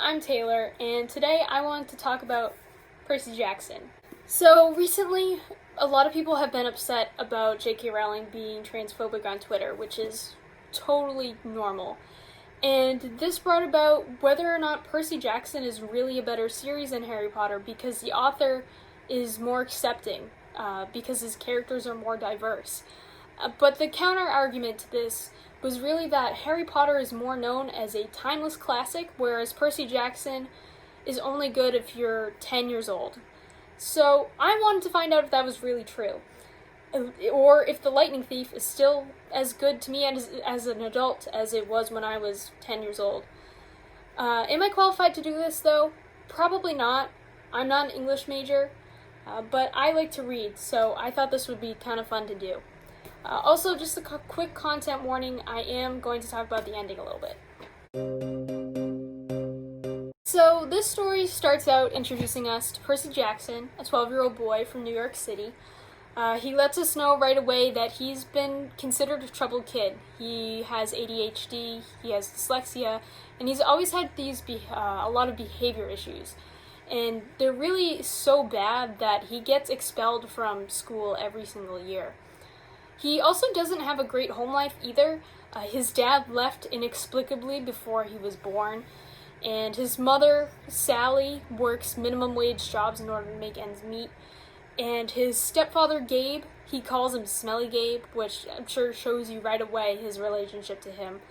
I'm Taylor, and today I want to talk about Percy Jackson. So, recently, a lot of people have been upset about J.K. Rowling being transphobic on Twitter, which is totally normal. And this brought about whether or not Percy Jackson is really a better series than Harry Potter because the author is more accepting, because his characters are more diverse. But the counter argument to this was really that Harry Potter is more known as a timeless classic, whereas Percy Jackson is only good if you're 10 years old. So I wanted to find out if that was really true, or if The Lightning Thief is still as good to me as an adult as it was when I was 10 years old. Am I qualified to do this, though? Probably not. I'm not an English major, but I like to read, so I thought this would be kind of fun to do. Also, just a quick content warning, I am going to talk about the ending a little bit. So, this story starts out introducing us to Percy Jackson, a 12-year-old boy from New York City. He lets us know right away that he's been considered a troubled kid. He has ADHD, he has dyslexia, and he's always had a lot of behavior issues. And they're really so bad that he gets expelled from school every single year. He also doesn't have a great home life either. His dad left inexplicably before he was born, and his mother, Sally, works minimum wage jobs in order to make ends meet. And his stepfather, Gabe, he calls him Smelly Gabe, which I'm sure shows you right away his relationship to him.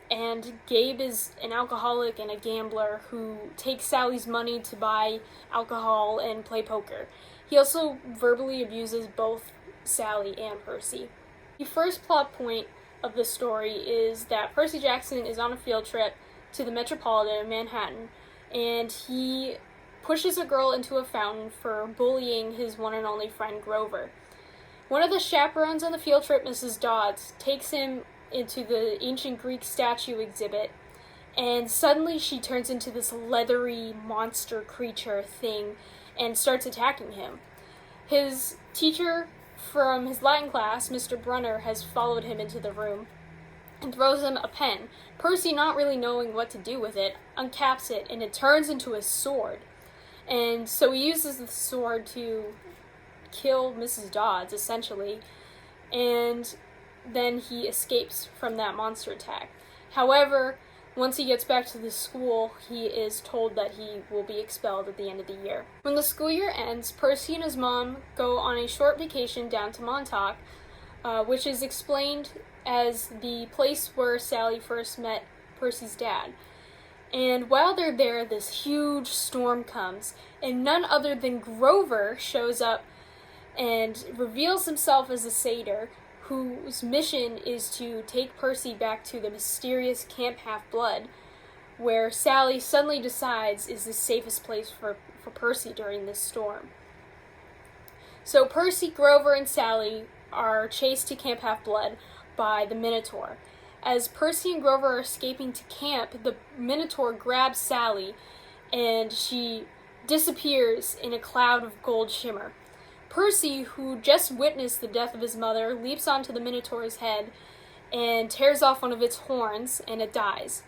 And Gabe is an alcoholic and a gambler who takes Sally's money to buy alcohol and play poker. He also verbally abuses both Sally and Percy. The first plot point of the story is that Percy Jackson is on a field trip to the Metropolitan in Manhattan, and he pushes a girl into a fountain for bullying his one and only friend Grover. One of the chaperones on the field trip, Mrs. Dodds, takes him into the ancient Greek statue exhibit, and suddenly she turns into this leathery monster creature thing and starts attacking him. His teacher from his Latin class, Mr. Brunner, has followed him into the room and throws him a pen. Percy, not really knowing what to do with it, uncaps it, and it turns into a sword. And so he uses the sword to kill Mrs. Dodds, essentially, and then he escapes from that monster attack. However, once he gets back to the school, he is told that he will be expelled at the end of the year. When the school year ends, Percy and his mom go on a short vacation down to Montauk, which is explained as the place where Sally first met Percy's dad. And while they're there, this huge storm comes, and none other than Grover shows up and reveals himself as a satyr, whose mission is to take Percy back to the mysterious Camp Half-Blood, where Sally suddenly decides is the safest place for Percy during this storm. So Percy, Grover, and Sally are chased to Camp Half-Blood by the Minotaur. As Percy and Grover are escaping to camp, the Minotaur grabs Sally, and she disappears in a cloud of gold shimmer. Percy, who just witnessed the death of his mother, leaps onto the Minotaur's head and tears off one of its horns, and it dies.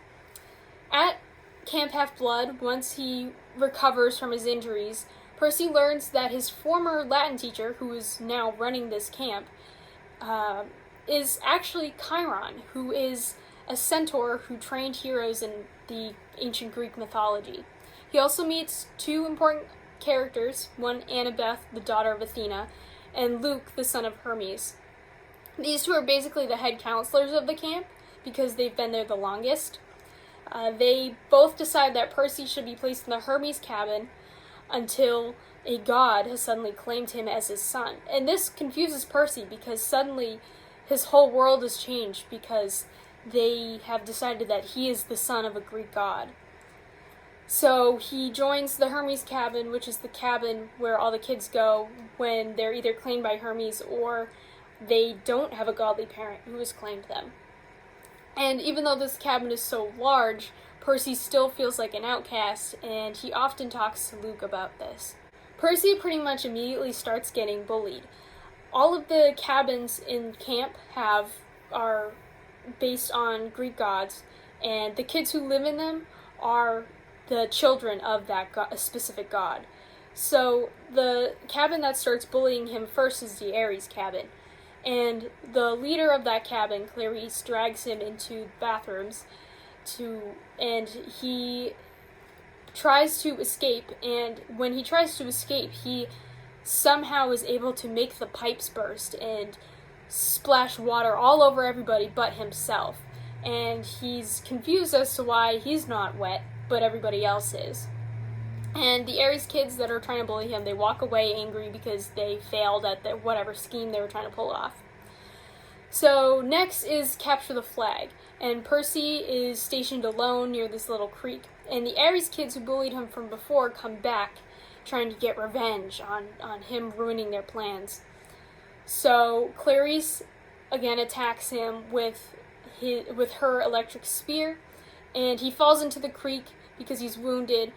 At Camp Half-Blood, once he recovers from his injuries, Percy learns that his former Latin teacher, who is now running this camp, is actually Chiron, who is a centaur who trained heroes in the ancient Greek mythology. He also meets two important characters, one Annabeth, the daughter of Athena, and Luke, the son of Hermes. These two are basically the head counselors of the camp because they've been there the longest. They both decide that Percy should be placed in the Hermes cabin until a god has suddenly claimed him as his son. And this confuses Percy because suddenly his whole world has changed because they have decided that he is the son of a Greek god. So he joins the Hermes cabin, which is the cabin where all the kids go when they're either claimed by Hermes or they don't have a godly parent who has claimed them. And even though this cabin is so large, Percy still feels like an outcast, and he often talks to Luke about this. Percy pretty much immediately starts getting bullied. All of the cabins in camp are based on Greek gods, and the kids who live in them are the children of that specific god. So the cabin that starts bullying him first is the Ares cabin. And the leader of that cabin, Clarice, drags him into bathrooms and he tries to escape, and when he tries to escape, he somehow is able to make the pipes burst and splash water all over everybody but himself. And he's confused as to why he's not wet, but everybody else is. And the Ares kids that are trying to bully him, they walk away angry because they failed at whatever scheme they were trying to pull off. So next is capture the flag, and Percy is stationed alone near this little creek, and the Ares kids who bullied him from before come back trying to get revenge on him ruining their plans. So Clarice again attacks him with her electric spear, and he falls into the creek because he's wounded,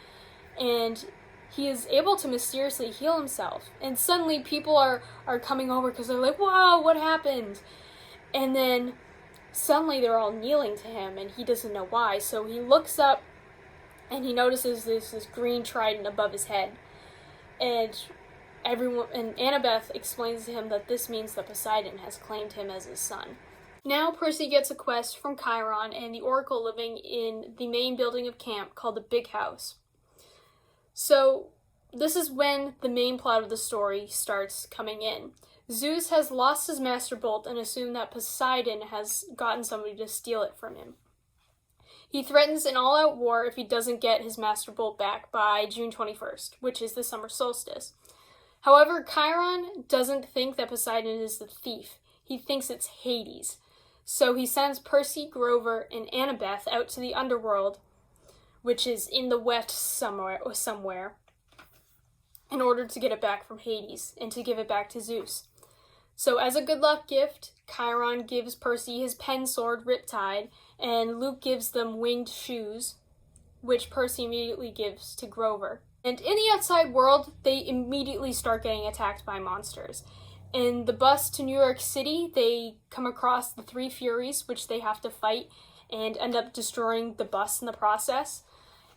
and he is able to mysteriously heal himself. And suddenly people are coming over because they're like, "Whoa, what happened?" And then suddenly they're all kneeling to him, and he doesn't know why. So he looks up, and he notices this green trident above his head. And Annabeth explains to him that this means that Poseidon has claimed him as his son. Now Percy gets a quest from Chiron and the Oracle living in the main building of camp called the Big House. So this is when the main plot of the story starts coming in. Zeus has lost his Master Bolt and assumed that Poseidon has gotten somebody to steal it from him. He threatens an all-out war if he doesn't get his Master Bolt back by June 21st, which is the summer solstice. However, Chiron doesn't think that Poseidon is the thief. He thinks it's Hades. So he sends Percy, Grover, and Annabeth out to the underworld, which is in the west somewhere, in order to get it back from Hades and to give it back to Zeus. So as a good luck gift, Chiron gives Percy his pen sword Riptide, and Luke gives them winged shoes, which Percy immediately gives to Grover. And in the outside world, they immediately start getting attacked by monsters. In the bus to New York City, they come across the Three Furies, which they have to fight, and end up destroying the bus in the process.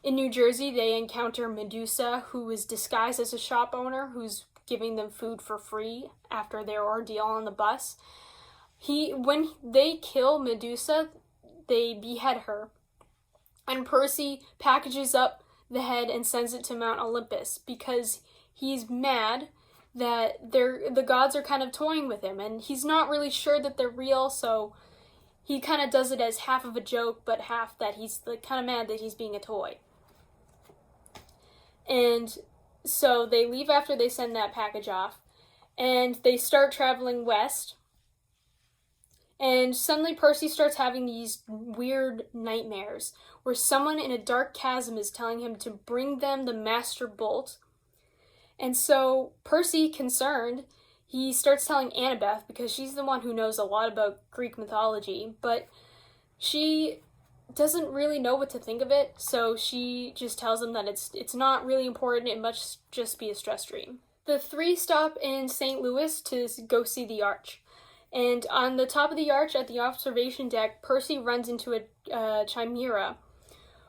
In New Jersey, they encounter Medusa, who is disguised as a shop owner, who's giving them food for free after their ordeal on the bus. When they kill Medusa, they behead her, and Percy packages up the head and sends it to Mount Olympus because he's mad that the gods are kind of toying with him, and he's not really sure that they're real, so he kind of does it as half of a joke, but half that he's kind of mad that he's being a toy. And so they leave after they send that package off, and they start traveling west, and suddenly Percy starts having these weird nightmares where someone in a dark chasm is telling him to bring them the Master Bolt. And so Percy, concerned, he starts telling Annabeth, because she's the one who knows a lot about Greek mythology, but she doesn't really know what to think of it, so she just tells him that it's not really important, it must just be a stress dream. The three stop in St. Louis to go see the Arch. And on the top of the Arch at the observation deck, Percy runs into a chimera,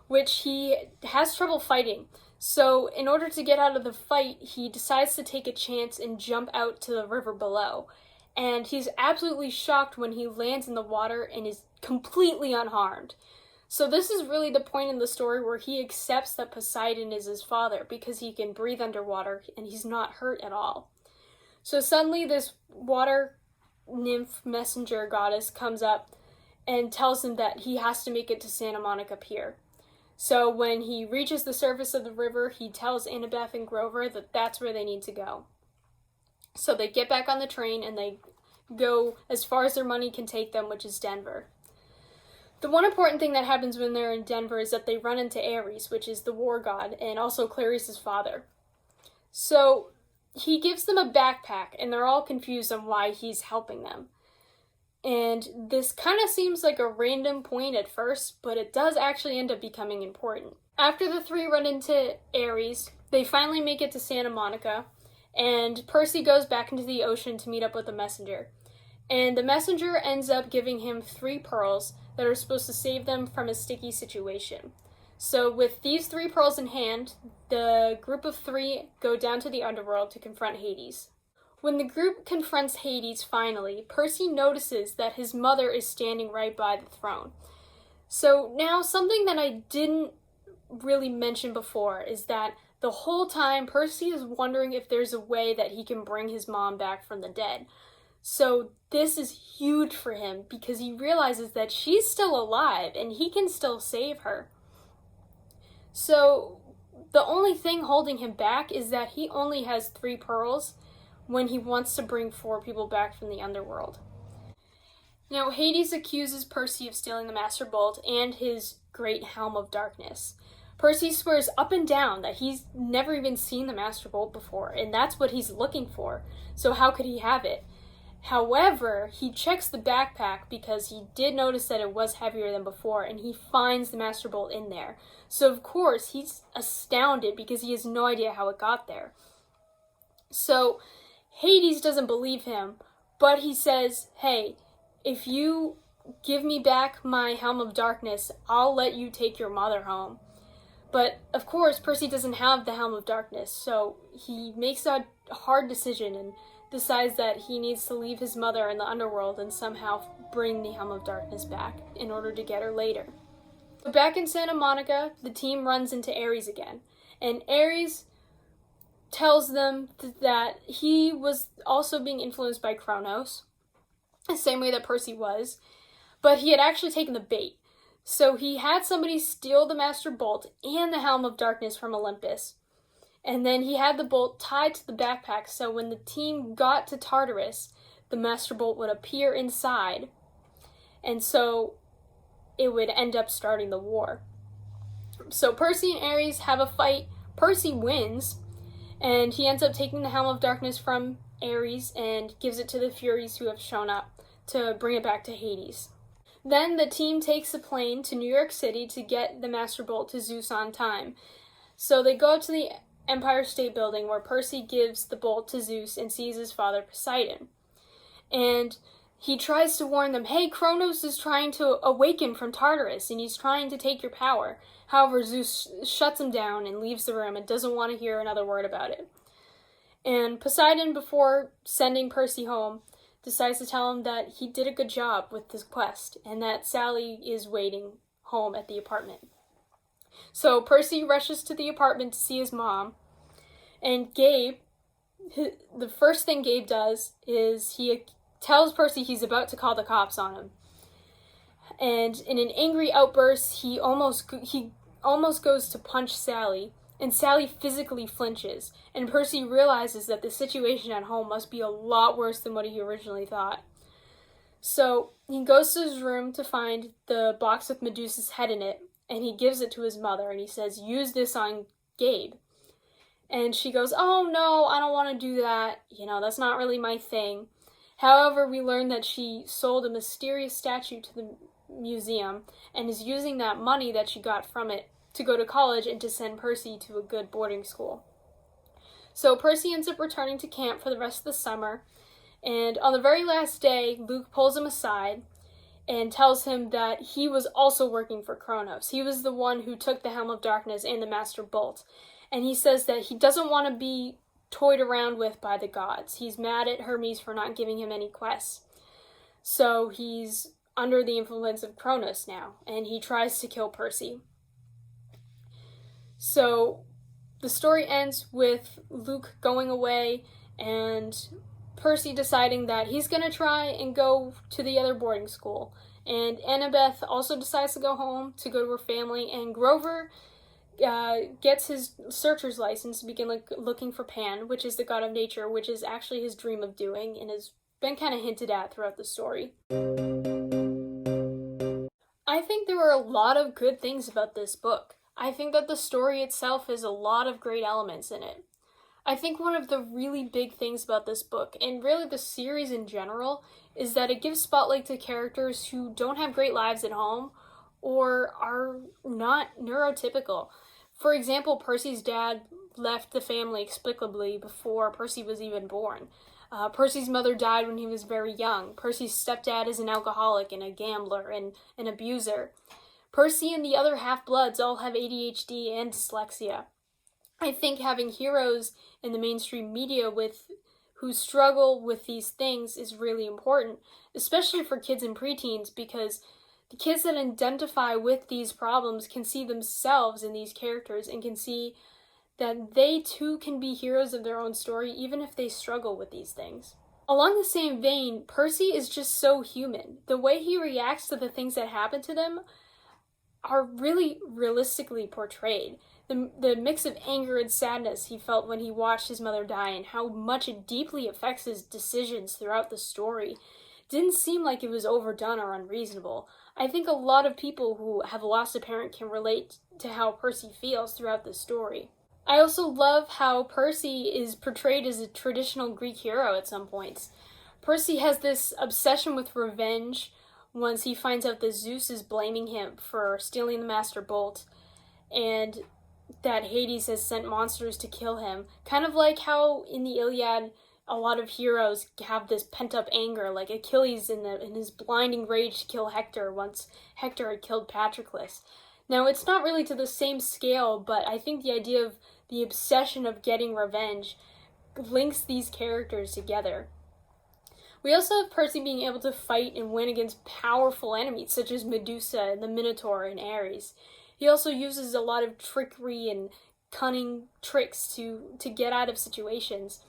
which he has trouble fighting. So in order to get out of the fight, he decides to take a chance and jump out to the river below. And he's absolutely shocked when he lands in the water and is completely unharmed. So this is really the point in the story where he accepts that Poseidon is his father because he can breathe underwater and he's not hurt at all. So suddenly this water nymph messenger goddess comes up and tells him that he has to make it to Santa Monica Pier. So when he reaches the surface of the river, he tells Annabeth and Grover that that's where they need to go. So they get back on the train and they go as far as their money can take them, which is Denver. The one important thing that happens when they're in Denver is that they run into Ares, which is the war god, and also Clarice's father. So he gives them a backpack, and they're all confused on why he's helping them. And this kind of seems like a random point at first, but it does actually end up becoming important. After the three run into Ares, they finally make it to Santa Monica, and Percy goes back into the ocean to meet up with the messenger. And the messenger ends up giving him 3 pearls that are supposed to save them from a sticky situation. So with these 3 pearls in hand, the group of 3 go down to the underworld to confront Hades. When the group confronts Hades finally, Percy notices that his mother is standing right by the throne. So now something that I didn't really mention before is that the whole time Percy is wondering if there's a way that he can bring his mom back from the dead. So this is huge for him because he realizes that she's still alive and he can still save her. So the only thing holding him back is that he only has 3 pearls when he wants to bring 4 people back from the underworld. Now, Hades accuses Percy of stealing the Master Bolt and his great Helm of Darkness. Percy swears up and down that he's never even seen the Master Bolt before, and that's what he's looking for, so how could he have it? However, he checks the backpack because he did notice that it was heavier than before, and he finds the Master Bolt in there. So of course, he's astounded because he has no idea how it got there. So Hades doesn't believe him, but he says, hey, if you give me back my Helm of Darkness, I'll let you take your mother home. But of course, Percy doesn't have the Helm of Darkness, so he makes a hard decision and decides that he needs to leave his mother in the underworld and somehow bring the Helm of Darkness back in order to get her later. Back in Santa Monica, the team runs into Ares again, and Ares tells them that he was also being influenced by Kronos, the same way that Percy was, but he had actually taken the bait. So he had somebody steal the Master Bolt and the Helm of Darkness from Olympus. And then he had the bolt tied to the backpack, so when the team got to Tartarus, the Master Bolt would appear inside. And so it would end up starting the war. So Percy and Ares have a fight. Percy wins, and he ends up taking the Helm of Darkness from Ares and gives it to the Furies who have shown up to bring it back to Hades. Then the team takes a plane to New York City to get the Master Bolt to Zeus on time. So they go up to the Empire State Building where Percy gives the bolt to Zeus and sees his father Poseidon. And he tries to warn them, hey, Kronos is trying to awaken from Tartarus and he's trying to take your power. However, Zeus shuts him down and leaves the room and doesn't want to hear another word about it. And Poseidon, before sending Percy home, decides to tell him that he did a good job with this quest and that Sally is waiting home at the apartment. So Percy rushes to the apartment to see his mom, and Gabe, the first thing Gabe does is he tells Percy he's about to call the cops on him. And in an angry outburst, he almost goes to punch Sally, and Sally physically flinches, and Percy realizes that the situation at home must be a lot worse than what he originally thought. So he goes to his room to find the box with Medusa's head in it, and he gives it to his mother, and he says, use this on Gabe. And she goes, oh no, I don't want to do that, that's not really my thing. However, we learn that she sold a mysterious statue to the museum, and is using that money that she got from it to go to college and to send Percy to a good boarding school. So Percy ends up returning to camp for the rest of the summer, and on the very last day, Luke pulls him aside and tells him that he was also working for Kronos. He was the one who took the Helm of Darkness and the Master Bolt, and he says that he doesn't want to be toyed around with by the gods. He's mad at Hermes for not giving him any quests. So he's under the influence of Kronos now, and he tries to kill Percy. So the story ends with Luke going away and Percy deciding that he's going to try and go to the other boarding school. And Annabeth also decides to go home to go to her family, and Grover gets his searcher's license to begin looking for Pan, which is the god of nature, which is actually his dream of doing and has been kind of hinted at throughout the story. I think there were a lot of good things about this book. I think that the story itself has a lot of great elements in it. I think one of the really big things about this book, and really the series in general, is that it gives spotlight to characters who don't have great lives at home or are not neurotypical. For example, Percy's dad left the family inexplicably before Percy was even born. Percy's mother died when he was very young. Percy's stepdad is an alcoholic and a gambler and an abuser. Percy and the other half-bloods all have ADHD and dyslexia. I think having heroes in the mainstream media who struggle with these things is really important, especially for kids and preteens, because the kids that identify with these problems can see themselves in these characters and can see that they too can be heroes of their own story, even if they struggle with these things. Along the same vein, Percy is just so human. The way he reacts to the things that happen to them are really realistically portrayed. The mix of anger and sadness he felt when he watched his mother die and how much it deeply affects his decisions throughout the story didn't seem like it was overdone or unreasonable. I think a lot of people who have lost a parent can relate to how Percy feels throughout the story. I also love how Percy is portrayed as a traditional Greek hero at some points. Percy has this obsession with revenge once he finds out that Zeus is blaming him for stealing the Master Bolt, and that Hades has sent monsters to kill him. Kind of like how in the Iliad, a lot of heroes have this pent-up anger, like Achilles in his blinding rage to kill Hector once Hector had killed Patroclus. Now, it's not really to the same scale, but I think the idea of the obsession of getting revenge links these characters together. We also have Percy being able to fight and win against powerful enemies, such as Medusa and the Minotaur and Ares. He also uses a lot of trickery and cunning tricks to get out of situations.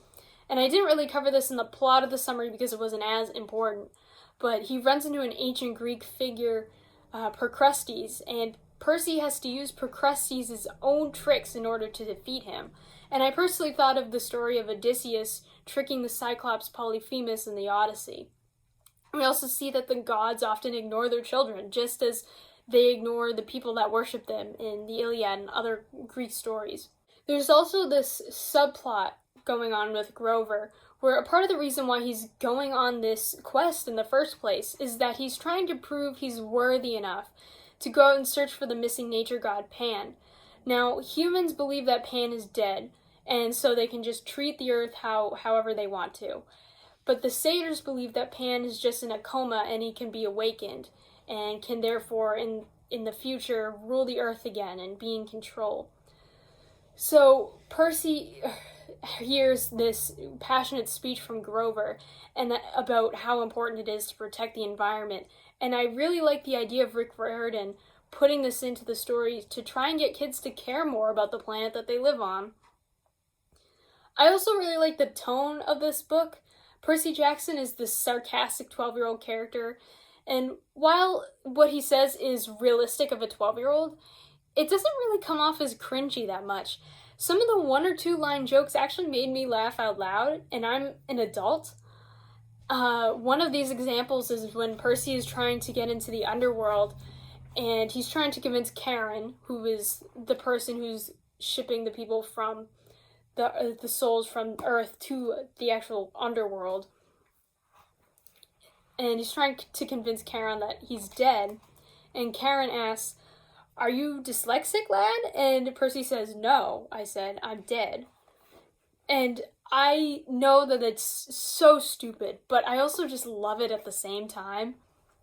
And I didn't really cover this in the plot of the summary because it wasn't as important, but he runs into an ancient Greek figure, Procrustes, and Percy has to use Procrustes' own tricks in order to defeat him. And I personally thought of the story of Odysseus tricking the Cyclops Polyphemus in the Odyssey. We also see that the gods often ignore their children, just as they ignore the people that worship them in the Iliad and other Greek stories. There's also this subplot going on with Grover, where a part of the reason why he's going on this quest in the first place is that he's trying to prove he's worthy enough to go out and search for the missing nature god Pan. Now, humans believe that Pan is dead, and so they can just treat the earth however they want to. But the satyrs believe that Pan is just in a coma and he can be awakened, and can therefore, in the future, rule the earth again and be in control. So, Percy hears this passionate speech from Grover about how important it is to protect the environment, and I really like the idea of Riordan putting this into the story to try and get kids to care more about the planet that they live on. I also really like the tone of this book. Percy Jackson is this sarcastic 12-year-old character, and while what he says is realistic of a 12-year-old, it doesn't really come off as cringy that much. Some of the one or two line jokes actually made me laugh out loud, and I'm an adult. One of these examples is when Percy is trying to get into the underworld, and he's trying to convince Karen, who is the person who's shipping the people from the souls from Earth to the actual underworld. And he's trying to convince Karen that he's dead, and Karen asks, "Are you dyslexic, lad?" And Percy says, "No." I said, "I'm dead." And I know that it's so stupid, but I also just love it at the same time.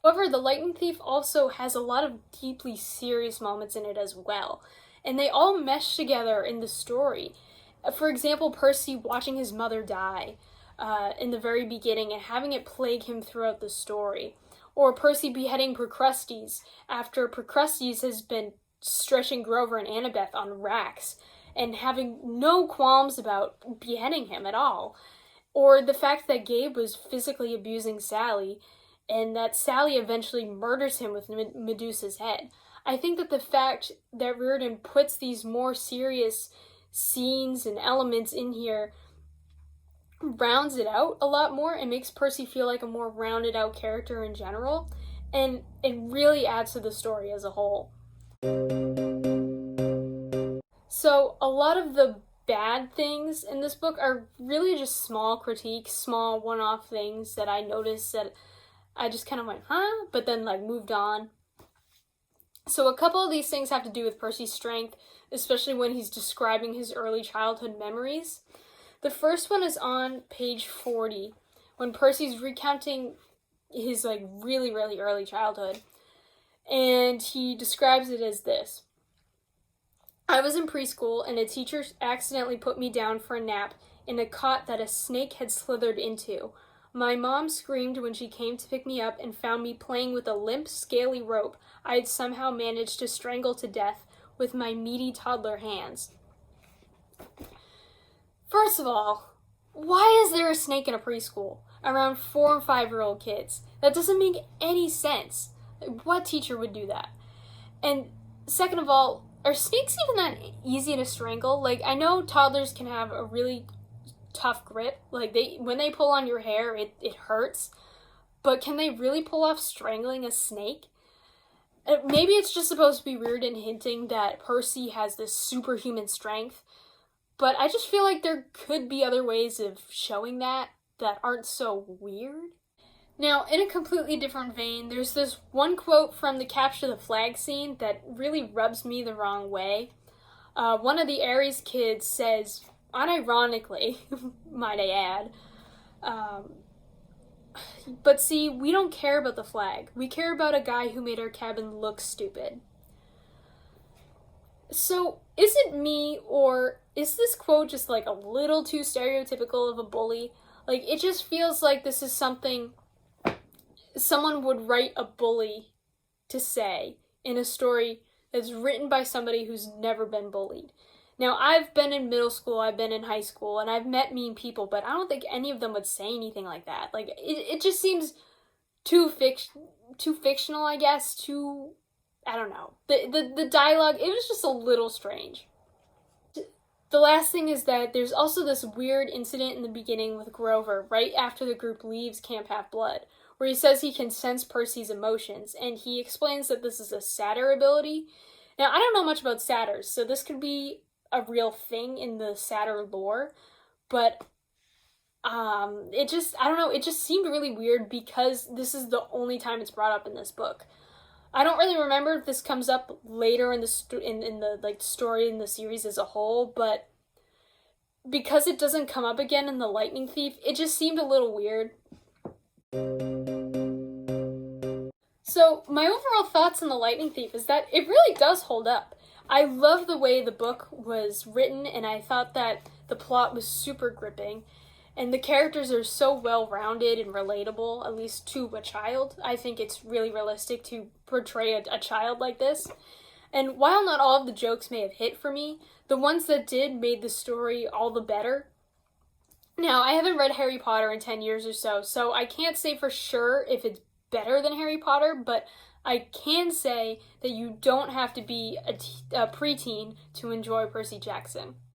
However, The Lightning Thief also has a lot of deeply serious moments in it as well, and they all mesh together in the story. For example, Percy watching his mother die in the very beginning and having it plague him throughout the story. Or Percy beheading Procrustes after Procrustes has been stretching Grover and Annabeth on racks and having no qualms about beheading him at all. Or the fact that Gabe was physically abusing Sally and that Sally eventually murders him with Medusa's head. I think that the fact that Riordan puts these more serious scenes and elements in here rounds it out a lot more and makes Percy feel like a more rounded out character in general, and it really adds to the story as a whole. So a lot of the bad things in this book are really just small critiques, small one-off things that I noticed that I just kind of went, huh? But then moved on. So a couple of these things have to do with Percy's strength, especially when he's describing his early childhood memories. The first one is on page 40, when Percy's recounting his really, really early childhood. And he describes it as this: I was in preschool, and a teacher accidentally put me down for a nap in a cot that a snake had slithered into. My mom screamed when she came to pick me up and found me playing with a limp, scaly rope I had somehow managed to strangle to death with my meaty toddler hands. First of all, why is there a snake in a preschool around 4 and 5-year-old kids? That doesn't make any sense. What teacher would do that? And second of all, are snakes even that easy to strangle? Like, I know toddlers can have a really tough grip. Like, when they pull on your hair, it hurts. But can they really pull off strangling a snake? Maybe it's just supposed to be Riordan hinting that Percy has this superhuman strength. But I just feel like there could be other ways of showing that aren't so weird. Now, in a completely different vein, there's this one quote from the Capture the Flag scene that really rubs me the wrong way. One of the Ares kids says, unironically, might I add, but see, we don't care about the flag. We care about a guy who made our cabin look stupid. So, is it me, or is this quote just like a little too stereotypical of a bully? Like, it just feels like this is something someone would write a bully to say in a story that's written by somebody who's never been bullied. Now, I've been in middle school, I've been in high school, and I've met mean people, but I don't think any of them would say anything like that. Like, it just seems too fictional, I guess, I don't know. The dialogue, it was just a little strange. The last thing is that there's also this weird incident in the beginning with Grover, right after the group leaves Camp Half-Blood, where he says he can sense Percy's emotions, and he explains that this is a satyr ability. Now, I don't know much about satyrs, so this could be a real thing in the satyr lore, but it just seemed really weird because this is the only time it's brought up in this book. I don't really remember if this comes up later in the in the like story in the series as a whole, but because it doesn't come up again in the Lightning Thief, it just seemed a little weird. So, my overall thoughts on The Lightning Thief is that it really does hold up. I love the way the book was written, and I thought that the plot was super gripping, and the characters are so well-rounded and relatable, at least to a child. I think it's really realistic to portray a child like this. And while not all of the jokes may have hit for me, the ones that did made the story all the better. Now, I haven't read Harry Potter in 10 years or so, so I can't say for sure if it's better than Harry Potter, but I can say that you don't have to be a preteen to enjoy Percy Jackson.